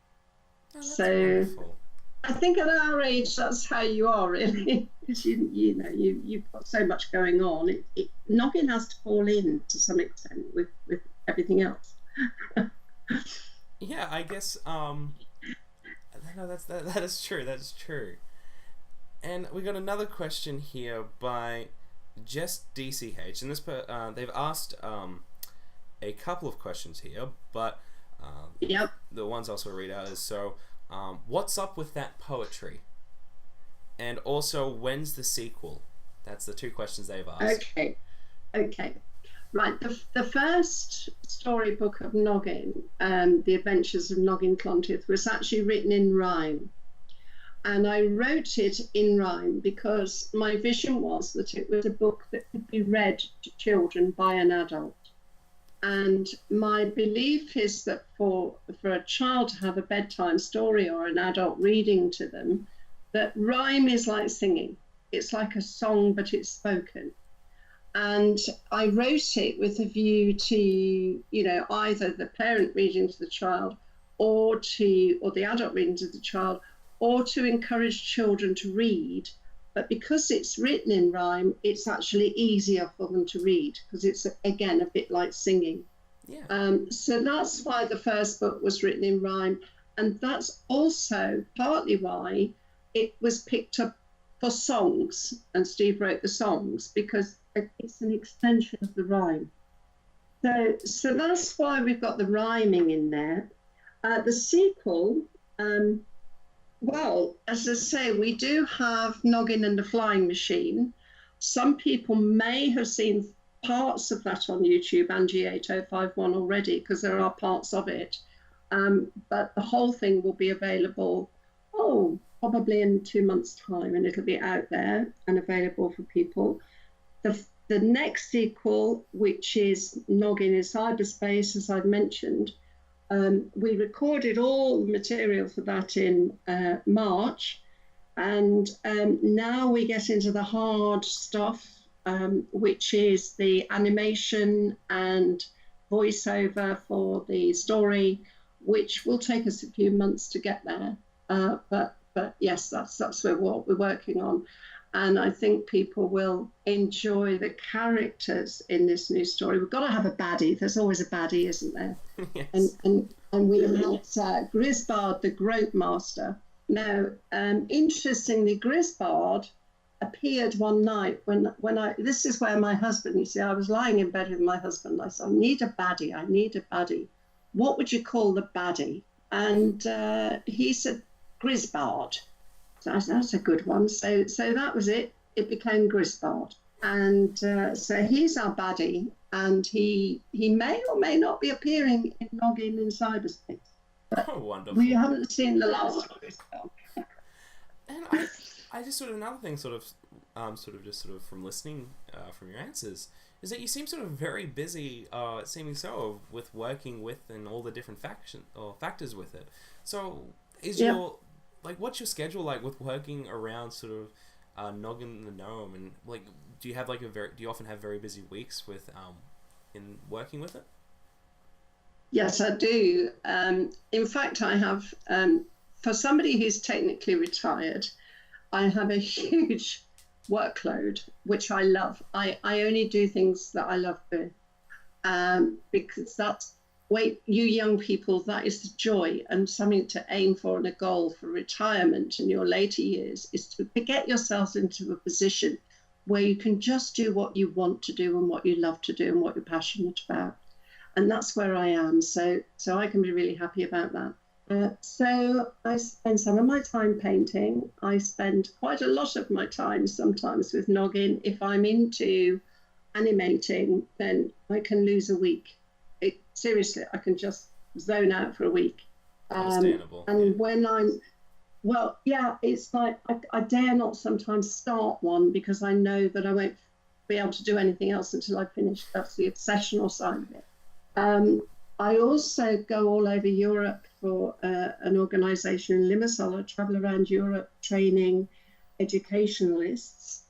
that's so wonderful. I think at our age, that's how you are, really, because you know you've got so much going on. Noggin has to fall in to some extent with everything else. Yeah, I guess. No, that is true. That is true. And we got another question here by Just DCH, and this they've asked a couple of questions here, but Yep. the ones I'll also read out is what's up with that poetry? And also, when's the sequel? That's the two questions they've asked. Okay. Right. The first storybook of Noggin, The Adventures of Noggin Clontyth, was actually written in rhyme. And I wrote it in rhyme because my vision was that it was a book that could be read to children by an adult. And my belief is that for a child to have a bedtime story or an adult reading to them, that rhyme is like singing. It's like a song, but it's spoken. And I wrote it with a view to, you know, either the parent reading to the child or the adult reading to the child, or to encourage children to read. But because it's written in rhyme, it's actually easier for them to read because it's, again, a bit like singing. Yeah. So that's why the first book was written in rhyme. And that's also partly why it was picked up for songs. And Steve wrote the songs because it's an extension of the rhyme. So that's why we've got the rhyming in there. The sequel, well, as I say, we do have Noggin and the Flying Machine. Some people may have seen parts of that on YouTube, Angie 8051 already, because there are parts of it. But the whole thing will be available, probably in 2 months' time, and it'll be out there and available for people. The next sequel, which is Noggin in Cyberspace, as I've mentioned, we recorded all the material for that in March, and now we get into the hard stuff, which is the animation and voiceover for the story, which will take us a few months to get there. But But yes, that's what we're working on. And I think people will enjoy the characters in this new story. We've got to have a baddie. There's always a baddie, isn't there? Yes. And we had Grisbard, the Grope Master. Now, interestingly, Grisbard appeared one night when this is where my husband, you see, I was lying in bed with my husband. I said, I need a baddie. What would you call the baddie? And he said, Grisbard. So I said, that's a good one. So that was it. It became Grisbard. And so he's our baddie. And he may or may not be appearing in Noggin in cyberspace. Oh, wonderful. We haven't seen the last of this film. And I just sort of, another thing sort of from listening from your answers, is that you seem sort of very busy, seeming so, with working with and all the different factors with it. So is your, like, what's your schedule like with working around sort of Noggin the Gnome, and like, do you often have very busy weeks with in working with it? Yes, I do. In fact, I have, for somebody who's technically retired, I have a huge workload, which I love. I only do things that I love doing, because you young people, that is the joy and something to aim for, and a goal for retirement in your later years is to get yourselves into a position where you can just do what you want to do and what you love to do and what you're passionate about. And that's where I am. So I can be really happy about that. So I spend some of my time painting. I spend quite a lot of my time sometimes with Noggin. If I'm into animating, then I can lose a week. Seriously, I can just zone out for a week. Understandable. And when it's like I dare not sometimes start one because I know that I won't be able to do anything else until I finish. That's the obsessional side of it. I also go all over Europe for an organisation in Limassol. I travel around Europe training educationalists.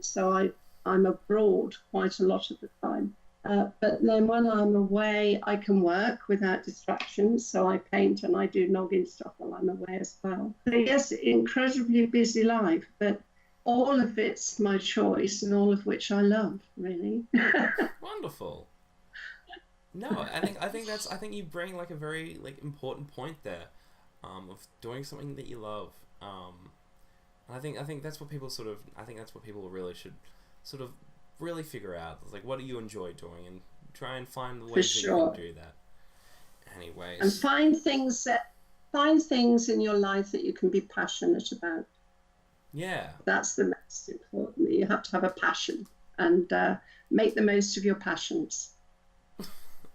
So I'm abroad quite a lot of the time. But then when I'm away, I can work without distractions. So I paint and I do Noggin stuff while I'm away as well. So yes, incredibly busy life, but all of it's my choice and all of which I love, really. Wonderful. No, I think you bring like a very like important point there, of doing something that you love. And I think that's what people really should sort of really figure out. Like, what do you enjoy doing, and try and find the ways that you can do that. Anyways, and find things in your life that you can be passionate about. Yeah, that's the most important. You have to have a passion and make the most of your passions.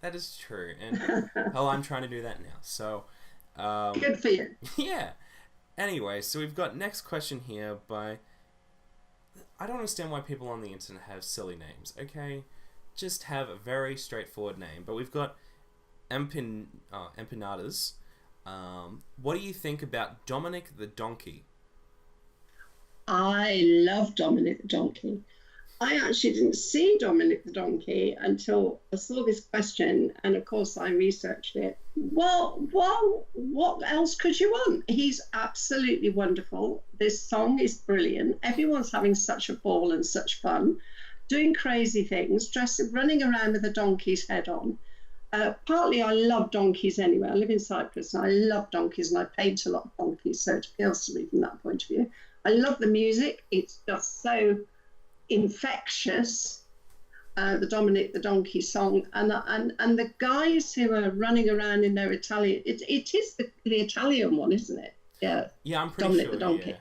That is true, and I'm trying to do that now. So, good for you. Yeah. Anyway, so we've got next question here by. I don't understand why people on the internet have silly names. Okay, just have a very straightforward name. But we've got Empanadas. What do you think about Dominic the Donkey? I love Dominic the Donkey. I actually didn't see Dominic the Donkey until I saw this question, and of course I researched it. Well, what else could you want? He's absolutely wonderful. This song is brilliant. Everyone's having such a ball and such fun, doing crazy things, running around with a donkey's head on. Partly I love donkeys anyway. I live in Cyprus and I love donkeys, and I paint a lot of donkeys, so it appeals to me from that point of view. I love the music. It's just so infectious, the Dominic the Donkey song, and the guys who are running around in their Italian, it is the Italian one, isn't it? Yeah, I'm pretty Dominic sure. The Donkey.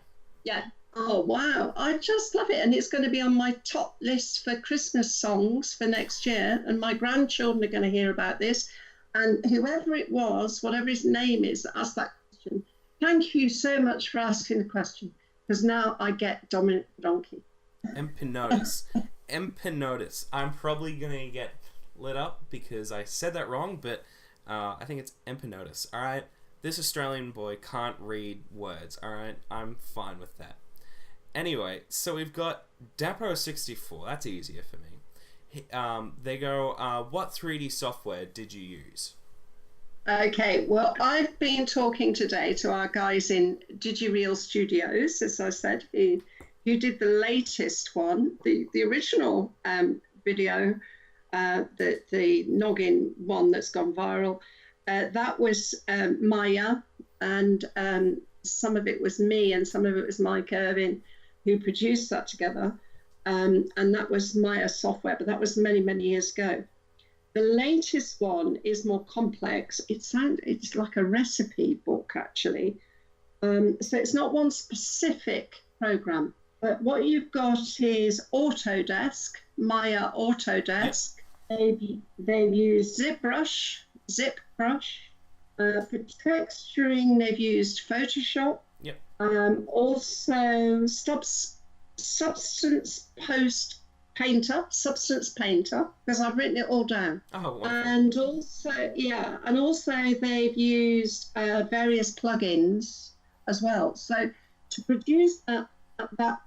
Yeah. Oh wow, I just love it, and it's going to be on my top list for Christmas songs for next year, and my grandchildren are going to hear about this, and whoever it was, whatever his name is, that asked that question, thank you so much for asking the question, because now I get Dominic the Donkey. Empanadas. I'm probably gonna get lit up because I said that wrong, but I think it's empanadas. All right, this Australian boy can't read words. All right, I'm fine with that. Anyway, so we've got Dapo64. That's easier for me. They go, what 3D software did you use? Okay, well, I've been talking today to our guys in DigiReal Studios, as I said, who did the latest one, the original video, the Noggin one that's gone viral. That was Maya, and some of it was me, and some of it was Mike Irvin, who produced that together. And that was Maya software, but that was many, many years ago. The latest one is more complex. It's like a recipe book, actually. So it's not one specific program, but what you've got is Autodesk, Maya Autodesk. They've used ZipBrush. For texturing, they've used Photoshop. Yep. Also, Substance Painter, because I've written it all down. Oh, wonderful. And also they've used various plugins as well. So to produce that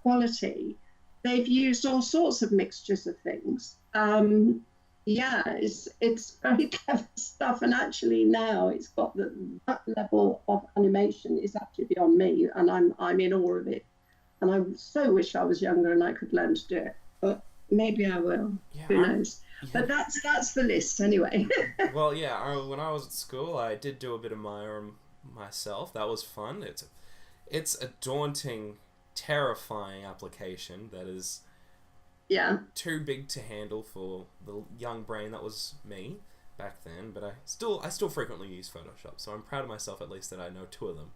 quality, they've used all sorts of mixtures of things. It's very clever stuff, and actually now it's got that level of animation is actually beyond me, and I'm in awe of it. And I so wish I was younger and I could learn to do it, but maybe I will. Yeah, who knows? Yeah. But that's the list anyway. Well, yeah. When I was at school, I did do a bit of myself. That was fun. It's a daunting, terrifying application that is too big to handle for the young brain that was me back then. But I still frequently use Photoshop, so I'm proud of myself at least that I know two of them.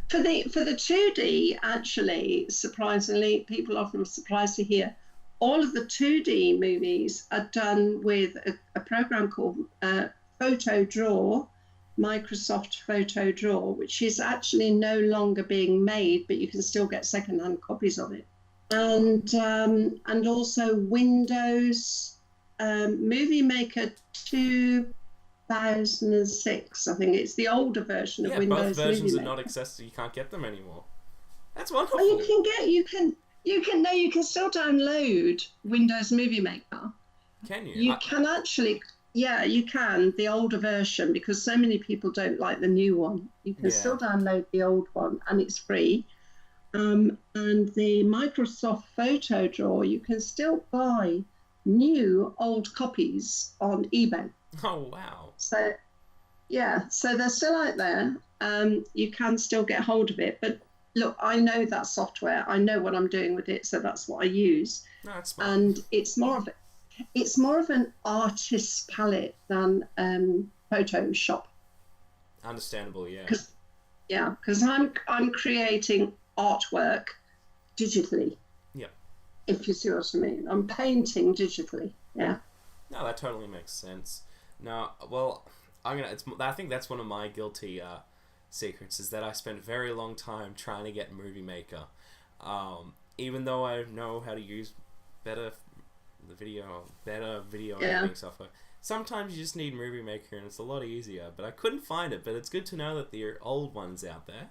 For the 2D, actually, surprisingly, people often are surprised to hear all of the 2D movies are done with a program called Microsoft Photo Draw, which is actually no longer being made, but you can still get secondhand copies of it. And also Windows Movie Maker 2006, I think it's the older version of Windows. Both versions Movie are not accessible. You can't get them anymore. That's wonderful. Oh, you can still download Windows Movie Maker. Can you? You can actually. Yeah, you can, the older version, because so many people don't like the new one. You can still download the old one, and it's free. And the Microsoft Photo Draw, you can still buy new old copies on eBay. Oh, wow. So they're still out there. You can still get hold of it. But look, I know that software. I know what I'm doing with it, so that's what I use. No, that's smart. And it's more of an artist's palette than Photoshop. Understandable, yeah. Because I'm creating artwork digitally. Yeah. If you see what I mean, I'm painting digitally. Yeah. No, that totally makes sense. No, well, I think that's one of my guilty secrets is that I spent a very long time trying to get Movie Maker, even though I know how to use better video editing software. Sometimes you just need Movie Maker and it's a lot easier, but I couldn't find it. But it's good to know that there are old ones out there.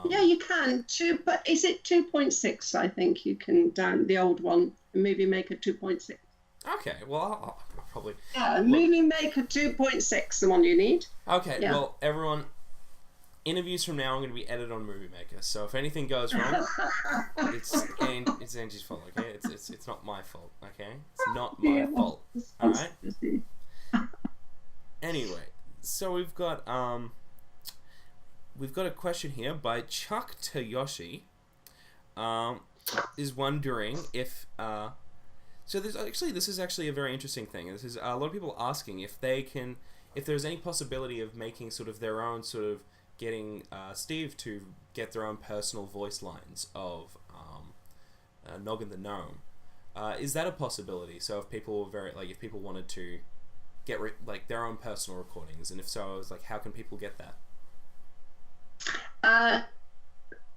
Yeah, you can. But is it 2.6? I think you can down the old one, Movie Maker 2.6. Okay, well, I'll probably... Yeah, Movie Maker 2.6, the one you need. Okay, well, everyone, interviews from now are going to be edited on Movie Maker, so if anything goes wrong, it's Angie's fault, okay? It's not my fault, okay? It's not my fault, alright? Anyway, so we've got a question here by Chuck Toyoshi, is wondering if... So this is actually a very interesting thing. This is a lot of people asking if there's any possibility of making sort of their own sort of getting Steve to get their own personal voice lines of Noggin the Gnome. Is that a possibility? So if people were if people wanted to get their own personal recordings, and if so, I was like, how can people get that?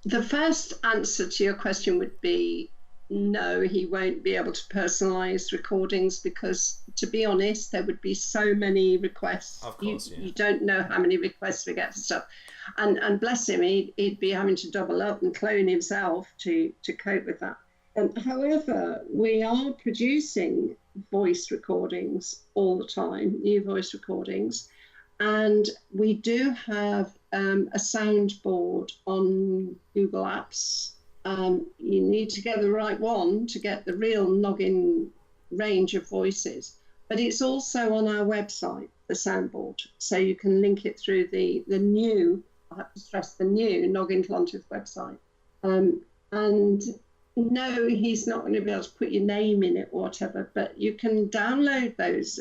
The first answer to your question would be no, he won't be able to personalize recordings because, to be honest, there would be so many requests. Of course, you don't know how many requests we get for stuff. And bless him, he'd be having to double up and clone himself to cope with that. However, we are producing voice recordings all the time, new voice recordings. And we do have a soundboard on Google Apps. You need to get the right one to get the real Noggin range of voices. But it's also on our website, the soundboard. So you can link it through the new, I have to stress the new Noggin Clontarf website. And no, he's not going to be able to put your name in it or whatever, but you can download those.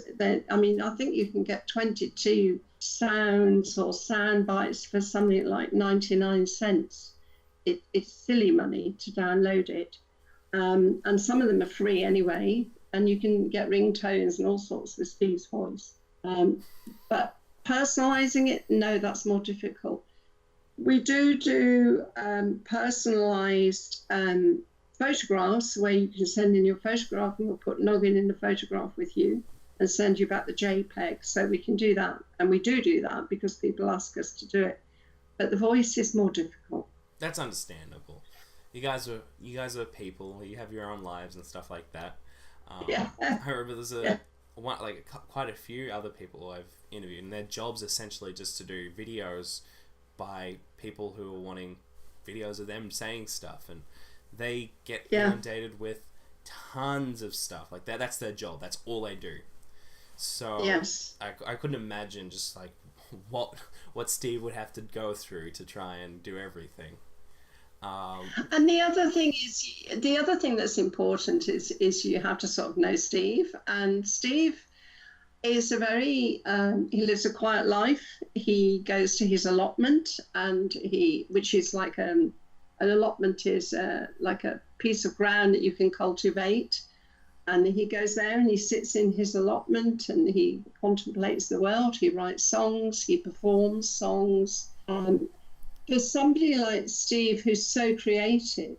I mean, I think you can get 22 sounds or sound bites for something like 99 cents. It's silly money to download it. And some of them are free anyway, and you can get ringtones and all sorts with Steve's voice. But personalizing it, no, that's more difficult. We do personalized photographs where you can send in your photograph and we'll put Noggin in the photograph with you and send you back the JPEG. So we can do that. And we do that because people ask us to do it. But the voice is more difficult. That's understandable. You guys are people. You have your own lives and stuff like that. Yeah. I remember there's quite a few other people I've interviewed, and their job's essentially just to do videos by people who are wanting videos of them saying stuff, and they get inundated with tons of stuff like that. That's their job. That's all they do. So yes. I couldn't imagine just like what Steve would have to go through to try and do everything. And the other thing that's important is you have to sort of know Steve. And Steve is he lives a quiet life. He goes to his allotment, which is like an allotment is like a piece of ground that you can cultivate. And he goes there and he sits in his allotment and he contemplates the world. He writes songs, he performs songs. For somebody like Steve, who's so creative,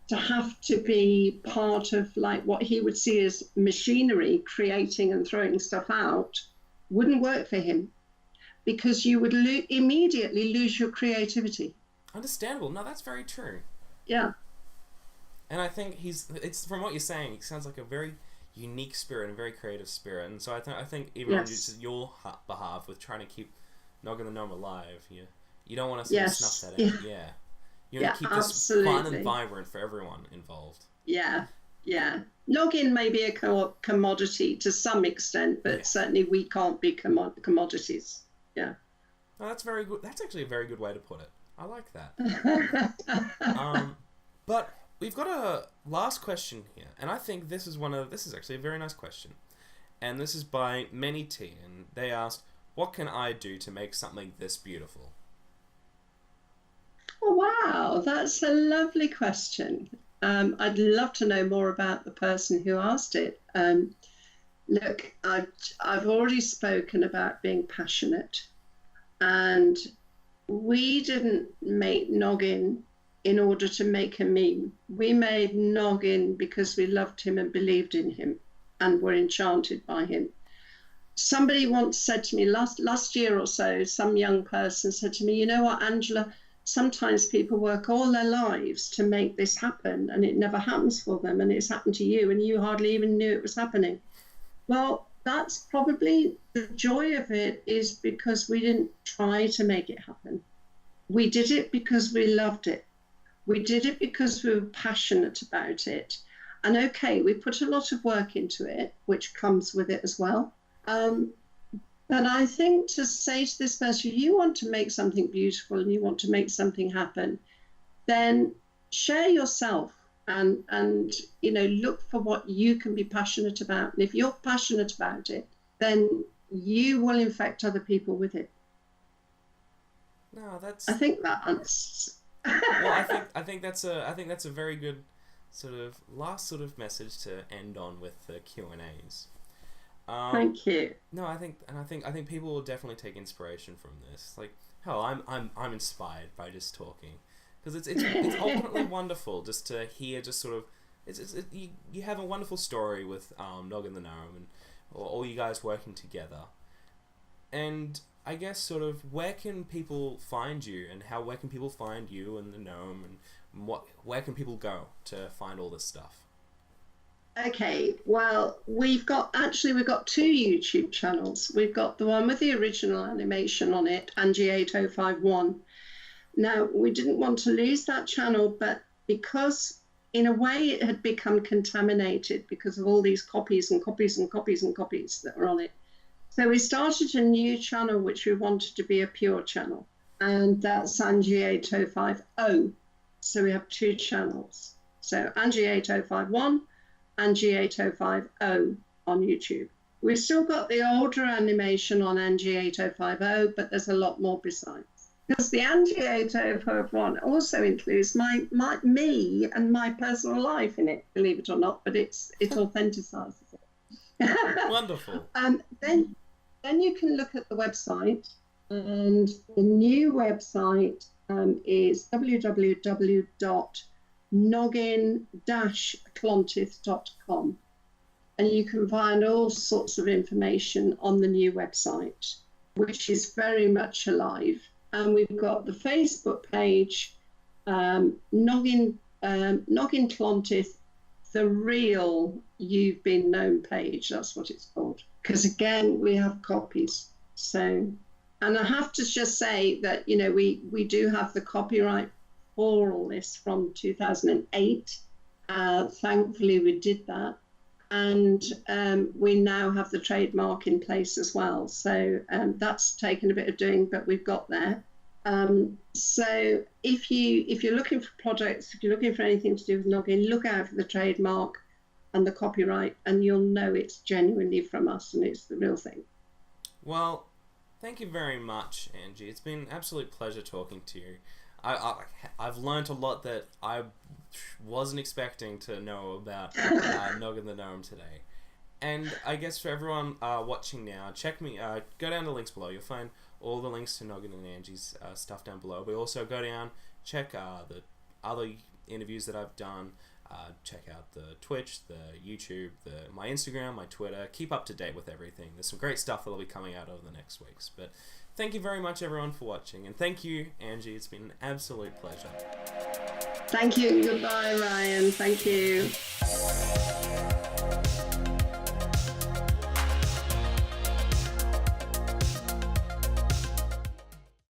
to have to be part of like what he would see as machinery, creating and throwing stuff out, wouldn't work for him, because you would immediately lose your creativity. Understandable. No, that's very true. Yeah. And I think it's from what you're saying, he sounds like a very unique spirit and a very creative spirit. And so I think even on your behalf with trying to keep Noggin the Gnome alive, you don't want to snuff that out. Yeah. You want to keep this fun and vibrant for everyone involved. Yeah. Noggin may be a commodity to some extent, but certainly we can't be commodities. Yeah. No, that's very good. That's actually a very good way to put it. I like that. But we've got a last question here, and I think this is actually a very nice question. And this is by Many T, and they asked, what can I do to make something this beautiful? Oh, wow, that's a lovely question. I'd love to know more about the person who asked it. Look, I've already spoken about being passionate, and we didn't make Noggin in order to make a meme. We made Noggin because we loved him and believed in him and were enchanted by him. Somebody once said to me last year or so, some young person said to me, you know what, Angela, sometimes people work all their lives to make this happen and it never happens for them, and it's happened to you and you hardly even knew it was happening. Well, that's probably the joy of it, is because we didn't try to make it happen. We did it because we loved it. We did it because we were passionate about it. And okay, we put a lot of work into it, which comes with it as well. But I think to say to this person, if you want to make something beautiful and you want to make something happen, then share yourself and look for what you can be passionate about. And if you're passionate about it, then you will infect other people with it. No, I think that answers. Well, I think that's a very good sort of last sort of message to end on with the Q&As. Thank you. No, I think people will definitely take inspiration from this. Like, hell, I'm inspired by just talking, because it's ultimately wonderful just to hear just sort of you have a wonderful story with Noggin the Gnome and all you guys working together, and I guess sort of where can people find you, and where can people find you and the gnome, and where can people go to find all this stuff? Okay, well, we've got two YouTube channels. We've got the one with the original animation on it, Angie 8051. Now, we didn't want to lose that channel, but because in a way it had become contaminated because of all these copies and copies and copies and copies that were on it. So we started a new channel which we wanted to be a pure channel, and that's Angie 8050. So we have two channels. So Angie 8051, Angie 8050 on YouTube. We've still got the older animation on Angie 8050, but there's a lot more besides. Because the Angie 8051 also includes me and my personal life in it, believe it or not, but it authenticises it. Wonderful. Then you can look at the website, and the new website is www.noggin-clontyth.com, and you can find all sorts of information on the new website, which is very much alive. And we've got the Facebook page, Noggin Clontyth, the real You've Been Known page. That's what it's called. Because again, we have copies. So, and I have to just say that, you know, we do have the copyright for all this from 2008. Thankfully, we did that. And we now have the trademark in place as well. So that's taken a bit of doing, but we've got there. So if you're looking for projects, if you're looking for anything to do with Noggin, look out for the trademark and the copyright, and you'll know it's genuinely from us and it's the real thing. Well, thank you very much, Angie. It's been an absolute pleasure talking to you. I've learned a lot that I wasn't expecting to know about Noggin the Gnome today. And I guess for everyone watching now, go down the links below. You'll find all the links to Noggin and Angie's stuff down below. But also go down, check the other interviews that I've done. Check out the Twitch, the YouTube, my Instagram, my Twitter. Keep up to date with everything. There's some great stuff that'll be coming out over the next weeks. But thank you very much, everyone, for watching. And thank you, Angie. It's been an absolute pleasure. Thank you. Goodbye, Ryan. Thank you.